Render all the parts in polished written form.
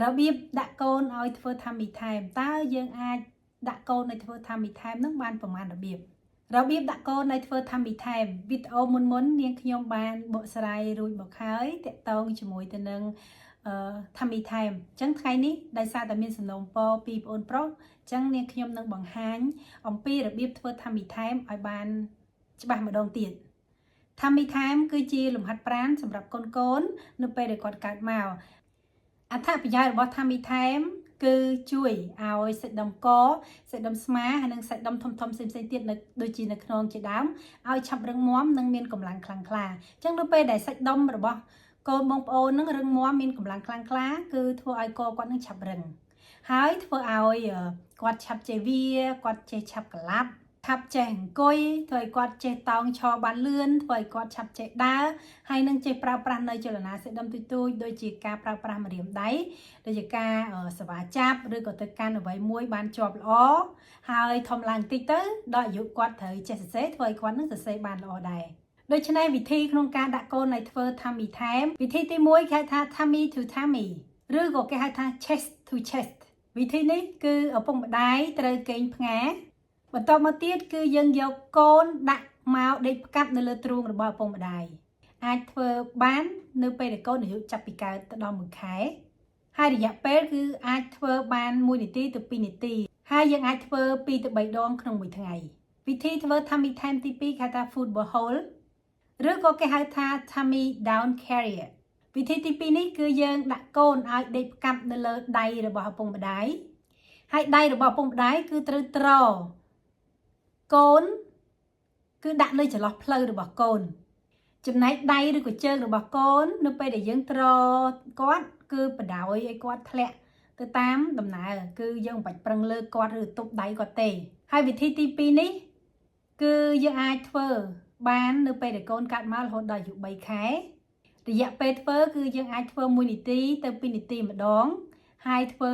របៀបដាក់កូនឲ្យធ្វើថាមីថែមតើយើងអាចដាក់កូនឲ្យធ្វើថាមីថែមនឹងបានប្រមាណរបៀបដាក់កូនឲ្យធ្វើថាមីថែមវីដេអូមុននាងខ្ញុំបានបកស្រាយរួចមកហើយតាក់ទងជាមួយទៅនឹងថាមីថែមអញ្ចឹងថ្ងៃនេះដោយសារតែមានសំណូមពរពីបងប្រុសអញ្ចឹងនាងខ្ញុំនឹងបង្ហាញអំពីរបៀបធ្វើថាមីថែមឲ្យបានច្បាស់ម្ដងទៀតថាមីថែមគឺជាលំហាត់ប្រាណសម្រាប់កូននៅពេលដែលគាត់កើតមកអត្ថប្រយោជន៍របស់ថាមីថែមគឺជួយឲ្យសាច់ដុំកសាច់ដុំស្មាហើយនិងសាច់ដុំធំៗផ្សេងៗទៀតនៅដូចជានៅក្នុងជាដើមឲ្យឆាប់រឹងមាំនិងមានកម្លាំងខ្លាំងក្លាអញ្ចឹងនៅពេលដែលសាច់ដុំរបស់កូនបងប្អូននឹងរឹងមាំមានកម្លាំងខ្លាំងក្លាគឺធ្វើឲ្យកគាត់នឹងឆាប់រឹងហើយធ្វើឲ្យគាត់ឆាប់ចេះវាគាត់ចេះឆាប់ក្លាប់ឆាប់ចេះអង្គុយធ្វើឲ្យគាត់ចេះតោងឈរបានលឿនធ្វើឲ្យគាត់ឆាប់ចេះដើរហើយនឹងចេះប្រើប្រាស់នៅចលនាសាច់ដុំទូចៗដូចជាការប្រើប្រាស់ម្រាមដៃដូចជាការសវ៉ាចាប់ឬក៏ទៅកាន់អ្វីមួយបានជាប់ល្អហើយធំឡើងតិចទៅដល់អាយុគាត់ត្រូវចេះសរសេរធ្វើឲ្យគាត់នឹងសរសេរបានល្អដែរដូច្នេះវិធីក្នុងការដាក់កូនឲ្យធ្វើថាមីថែមវិធីទី1គេហៅថា tummy to tummy ឬក៏គេហៅថា chest to chest វិធីនេះគឺឪពុកម្ដាយត្រូវកេងផ្ងាបន្តមកទៀតគឺយើងយកកូនដាក់មកដេកផ្កាប់នៅលើទ្រូងរបស់ឪពុកម្ដាយអាចធ្វើបាននៅពេលដែលកូនអាយុចាប់ពីកើតទៅដល់1ខែហើយរយៈពេលគឺអាចធ្វើបាន1នាទីទៅ2នាទីហើយយើងអាចធ្វើ2ទៅ3ដងក្នុងមួយថ្ងៃវិធីធ្វើ tummy time ទី2គេហៅថា football hole ឬក៏គេហៅថា tummy down carrier វិធីទី2នេះគឺយើងដាក់កូនឲ្យដេកផ្កាប់នៅលើដៃរបស់ឪពុកម្ដាយហើយដៃរបស់ឪពុកម្ដាយគឺត្រូវត្រកូនគឺដាក់នៅចន្លោះភ្លៅរបស់កូនចំណែកដៃឬក៏ជើងរបស់កូននៅពេលដែលយើងត្រគាត់គឺបដ ாய் ឲ្យគាត់ធ្លាក់ទៅតាមដំណើរគឺយើងមិនបាច់ប្រឹងលើគាត់ឬទប់ដៃគាត់ទេហើយវិធីទី2នេះគឺយើងអាចធ្វើបាននៅពេលដែលកូនកើតមករហូតដល់អាយុ3ខែរយៈពេលធ្វើគឺយើងអាចធ្វើ1នាទីទៅ2នាទីម្ដងហើយធ្វើ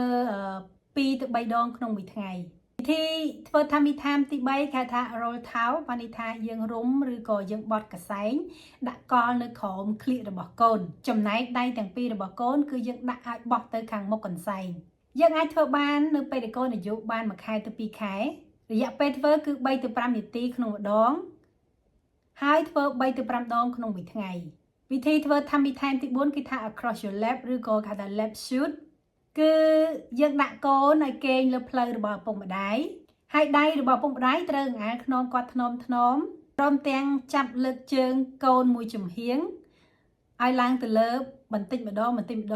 2ទៅ3ដងក្នុងមួយថ្ងៃវិធីធ្វើថាមីថាមទី3គេថា roll towel បានន័យថាយើងរុំឬក៏យើងបត់កសែងដាក់កលនៅក្រោមក្លៀករបស់កូនចំណែកដៃទាំងពីររបស់កូនគឺយើងដាក់ឲ្យបោះទៅខាងមុខកន្សែងយើងអាចធ្វើបាននៅពេលដែលកូនអាយុបាន1ខែទៅ2ខែរយៈពេលធ្វើគឺ3ទៅ5នាទីក្នុងម្ដងហើយធ្វើ3ទៅ5ដងក្នុងមួយថ្ងៃវិធីធ្វើ tummy time ទី4គេថា across your lap ឬក៏គេថា lap shoot គឺយើងដាក់កូនឲ្យគេងលើភ្លៅរបស់ឪពុកម្ដាយហើយដៃរបស់ឪពុកម្ដាយត្រូវអង្អែលខ្នងគាត់ថ្នមព្រមទាំងចាប់លើកជើងកូនមួយចំហៀងឲ្យឡើងទៅលើបន្តិចម្ដ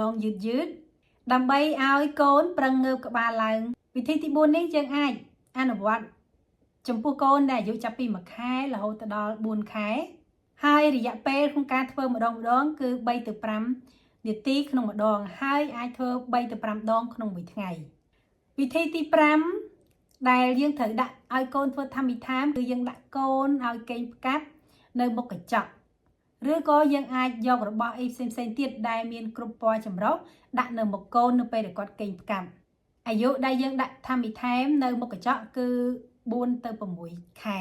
ងយឺតដើម្បីឲ្យកូនប្រឹងងើបក្បាលឡើងវិធីទី4នេះយើងអាចអនុវត្តចំពោះកូនដែលអាយុចាប់ពី1ខែរហូតដល់4ខែហើយរយៈពេលក្នុងការធ្វើម្ដងគឺ3ទៅ5នាទីក្នុងម្ដងហើយអាចធ្វើ3ទៅ5ដងក្នុងមួយថ្ងៃវិធីទី5ដែលយើងត្រូវដាក់ឲ្យកូនធ្វើថាមីថាមគឺយើងដាក់កូនឲ្យកេងផ្កាប់នៅមុខកញ្ចក់ឬក៏យើងអាចយករបស់អីផ្សេងទៀតដែលមានគ្រប់ពណ៌ចម្រុះដាក់នៅមុខកូននៅពេលដែលគាត់កេងផ្កាប់អាយុដែលយើងដាក់ថាមីថាមនៅមុខកញ្ចក់គឺ4ទៅ6ខែ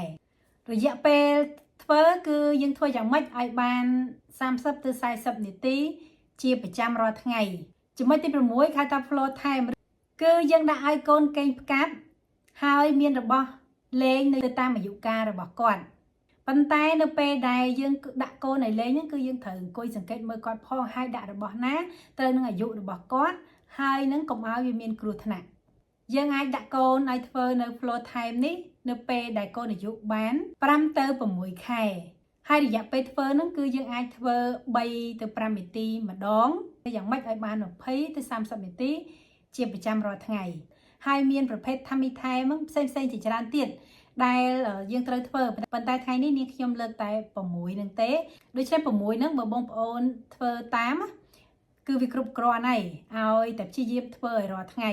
រយៈពេលធ្វើគឺយើងធ្វើយ៉ាងម៉េចឲ្យបាន30ទៅ40នាទីជាប្រចាំរាល់ថ្ងៃចំណុចទី6គេថា floor time គឺយើងដាក់ឲ្យកូនកេងផ្កាប់ហើយមានរបស់លេងនៅតាមអាយុកាលរបស់គាត់ប៉ុន្តែនៅពេលដែលយើងដាក់កូនឲ្យលេងហ្នឹងគឺយើងត្រូវអង្គុយសង្កេតមើលគាត់ផងហើយដាក់របស់ណាត្រូវនឹងអាយុរបស់គាត់ហើយនឹងកុំឲ្យវាមានគ្រោះថ្នាក់យើងអាចដាក់កូនឲ្យធ្វើនៅ floor time នេះនៅពេលដែលកូនអាយុបាន5ទៅ6ខែហើយរយៈពេលធ្វើហ្នឹងគឺយើងអាចធ្វើ3ទៅ5នាទីម្ដងយ៉ាងម៉េចឲ្យបាន20ទៅ30នាទីជាប្រចាំរាល់ថ្ងៃហើយមានប្រភេទ tummy time ហ្នឹងផ្សេងជាច្រើនទៀតដែលយើងត្រូវធ្វើប៉ុន្តែថ្ងៃនេះនាងខ្ញុំលើកតែ6ហ្នឹងទេដូច្នេះ6ហ្នឹងបើបងប្អូនធ្វើតាមគឺវាគ្រប់គ្រាន់ហើយឲ្យតែព្យាយាមធ្វើឲ្យរាល់ថ្ងៃ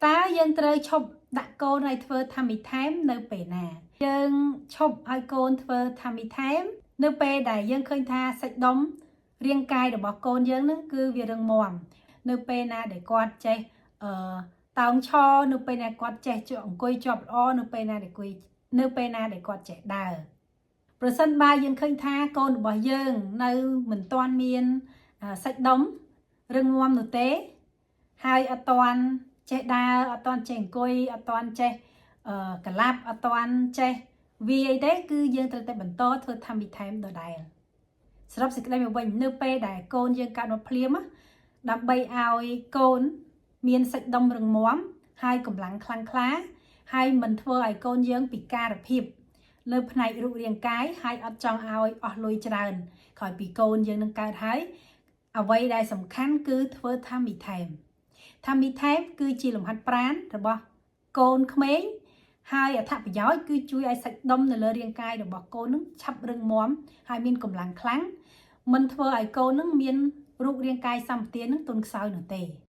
តើយើងត្រូវឈប់ដាក់កូនឲ្យធ្វើ tummy time នៅពេលណាយើងឈប់ឲ្យកូនធ្វើ tummy time នៅពេលដែលយើងឃើញថាសាច់ដុំរាងកាយរបស់កូនយើងនឹងគឺវារឹងមាំនៅពេលណាដែលគាត់ចេះតោងឈរនៅពេលណាគាត់ចេះអង្គុយជាប់ល្អនៅពេលណាដែលគាត់ចេះដើរប្រសិនបើយើងឃើញថាកូនរបស់យើងនៅមិនទាន់មានសាច់ដុំរឹងមាំនោះទេ ហើយអត់តាន់ចេះដើរអត់តាន់ចេះអង្គុយអត់តាន់ចេះកលាប់អត់តាន់ចេះវាអីទេគឺយើងត្រូវតែបន្តធ្វើថាមីថែមដដែលសរុបសេចក្តីមកវិញនៅពេលដែលកូនយើងកើតមកភ្លាមដើម្បីឲ្យកូនមានសាច់ដុំរឹងមាំហើយកម្លាំងខ្លាំងក្លាហើយមិនធ្វើឲ្យកូនយើងពិការភាពលើផ្នែករូបរាងកាយហើយអត់ចង់ឲ្យអស់លុយច្រើនក្រោយពីកូនយើងនឹងកើតហើយអ្វីដែលសំខាន់គឺធ្វើថាមីថែមគឺជាលំហាត់ប្រាណរបស់កូនក្មេងហើយអត្ថប្រយោជន៍គឺជួយឲ្យសាច់ដុំនៅលើរាងកាយរបស់កូននឹងឆាប់រឹងមាំហើយមានកម្លាំងខ្លាំងមិនធ្វើឲ្យកូននឹងមានរូបរាងកាយសម្បទានឹងទន់ខ្សោយនោះទេ